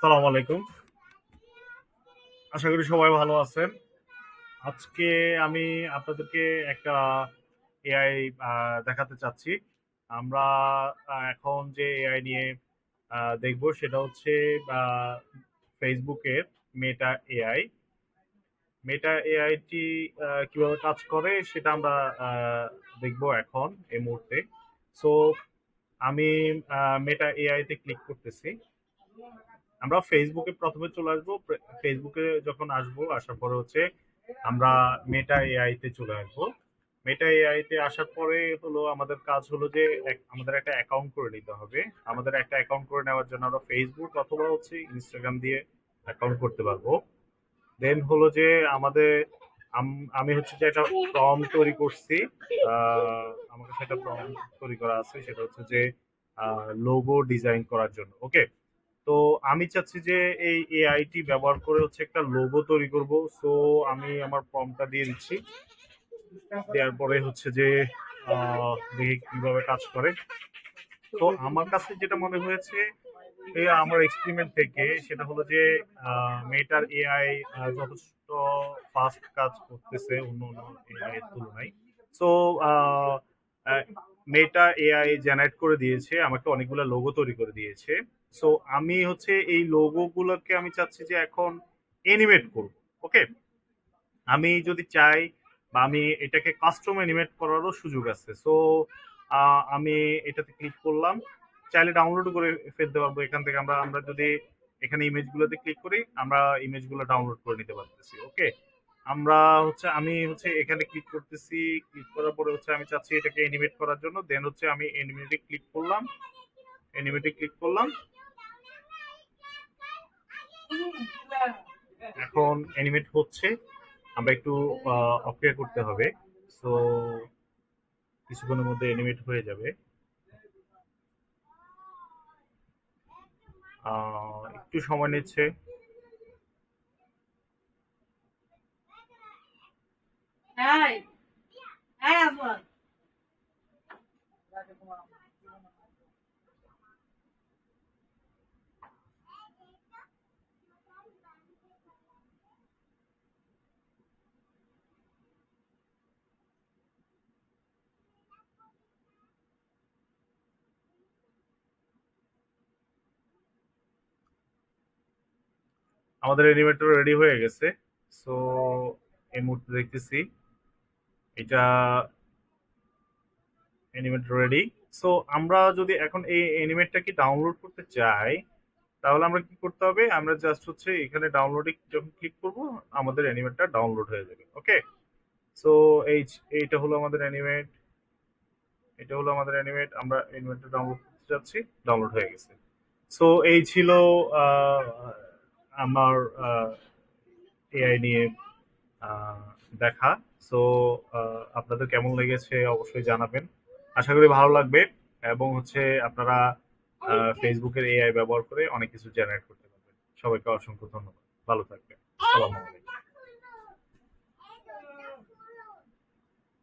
আসসালামু আলাইকুম। আশা করি সবাই ভালো আছেন। আজকে আমি আপনাদেরকে একটা এআই দেখাতে চাচ্ছি। আমরা এখন যে এআই নিয়ে দেখব সেটা হচ্ছে আ ফেসবুকের মেটা এআই। মেটা এআইটি কিভাবে কাজ করে সেটা আমরা আ দেখব এখন এই মুহূর্তে। সো আমি মেটা এআই তে ক্লিক করতেছি। আমরা ফেসবুকে প্রথমে চলে আসবো। ফেসবুকে যখন আসবো আসার পরে হচ্ছে আমরা মেটা এআই তে চলে আসবো। মেটা এআই তে আসার পরে হলো আমাদের কাজ হলো যে আমাদের একটা অ্যাকাউন্ট করে নিতে হবে। আমাদের একটা অ্যাকাউন্ট করে নেওয়ার জন্য আমরা ফেসবুক অথবা হচ্ছে ইনস্টাগ্রাম দিয়ে অ্যাকাউন্ট করতে পারবো। দেন হলো যে আমাদের আমি হচ্ছে যে একটা ফর্ম তৈরি করছি। আমার কাছে একটা ফর্ম তৈরি করা আছে, সেটা হচ্ছে যে লোগো ডিজাইন করার জন্য। ওকে, তো আমি চাচ্ছি যে এই এআইটি ব্যবহার করে হচ্ছে একটা লোগো তৈরি করব। সো আমি আমার ফর্মটা দিয়ে দিচ্ছি। দেওয়ার পরে হচ্ছে যে দেখি কিভাবে কাজ করে। তো আমার কাছে যেটা মনে হয়েছে আমার এক্সপেরিমেন্ট থেকে, সেটা হলো যে মেটার এআই যথেষ্ট ফাস্ট কাজ করতেছে অন্য অন্য এআই এর তুলনায়। সো মেটা এআই জেনারেট করে দিয়েছে আমাকে, অনেকগুলো লোগো তৈরি করে দিয়েছে। সো আমি হচ্ছে এই লোগো গুলোকে আমি চাচ্ছি যে এখন এনিমেট করব। ওকে, আমি যদি চাই বা আমি এটাকে কাস্টম অ্যানিমেট করারও সুযোগ আছে। সো আমি এটাতে ক্লিক করলাম। চাইলে ডাউনলোড করে ফেলতে পারবো এখান থেকে। আমরা আমরা যদি এখানে ইমেজগুলোতে ক্লিক করি, আমরা ইমেজগুলো ডাউনলোড করে নিতে পারতেছি। ওকে, আমি হচ্ছে এখানে ক্লিক করতেছি। ক্লিক করার পরে হচ্ছে আমি চাচ্ছি এটাকে অ্যানিমেট করার জন্য। দেন হচ্ছে আমি অ্যানিমেটে ক্লিক করলাম। অ্যানিমেটে ক্লিক করলাম। এখন অ্যানিমেট হচ্ছে। আমরা একটু অপেক্ষা করতে হবে। সো কিছুক্ষণের মধ্যে অ্যানিমেট হয়ে যাবে। একটু সময় নিচ্ছে। আমাদের অ্যানিমেটর রেডি হয়ে গেছে। সো এই মুহূর্তে দেখতেছি এটা অ্যানিমেটর রেডি। সো আমরা যদি এখন এই অ্যানিমেটটাকে ডাউনলোড করতে চাই, তাহলে আমরা কি করতে হবে? আমরা জাস্ট হচ্ছে এখানে ডাউনলোডে যখন ক্লিক করব, আমাদের অ্যানিমেটটা ডাউনলোড হয়ে যাবে। ওকে, সো এইটা হলো আমাদের অ্যানিমেট। এটা হলো আমাদের অ্যানিমেট। আমরা অ্যানিমেটটা ডাউনলোড করতে যাচ্ছি। ডাউনলোড হয়ে গেছে। সো এই ছিল আহ, আমার এআই নিয়ে আহ, দেখা। সো আপনাদের কেমন লেগেছে অবশ্যই জানাবেন। আশা করি ভালো লাগবে। এবং হচ্ছে আপনারা ফেসবুকের এআই ব্যবহার করে অনেক কিছু জেনারেট করতে পারবেন। সবাইকে অসংখ্য ধন্যবাদ। ভালো থাকবেন। আসসালামু আলাইকুম।